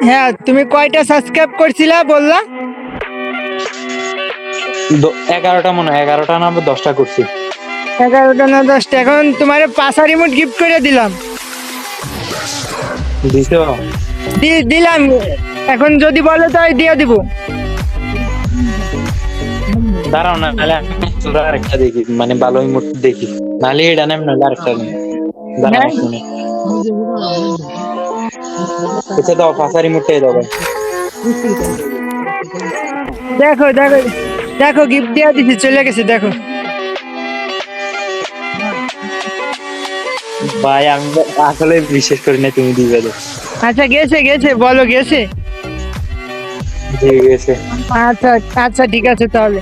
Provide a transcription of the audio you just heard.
হ্যাঁ, তুমি কয়টা সাবস্ক্রাইব করছিলা বললা? 11টা মনে হয়, 11টা না 10টা করছি। 11টা না 10টা। এখন তোমার 5টা রিমোট গিফট করে দিলাম। দিছো? দিলাম। এখন যদি বলো তাই দিয়ে দিব। দাঁড়াও না, নাহলে আমি তোরা আরেকটা দেখি, মানে ভালো ইমোট দেখি, নাহলে এটা নেম, নাহলে আরেকটা নেম। দাঁড়াও হ্যাঁ, 1 মিনিট। আচ্ছা দাও, 5 ইমোটটাই দাও ভাই। দেখো দেখো দেখো, গিফট দিয়ে দিছি, চলে গেছে দেখো। ভাই আমি আসলে বিশ্বাস করি না তুমি দিবে। আচ্ছা, গেছে গেছে, বলো গেছে। ঠিক আছে। আচ্ছা আচ্ছা, ঠিক আছে তাহলে।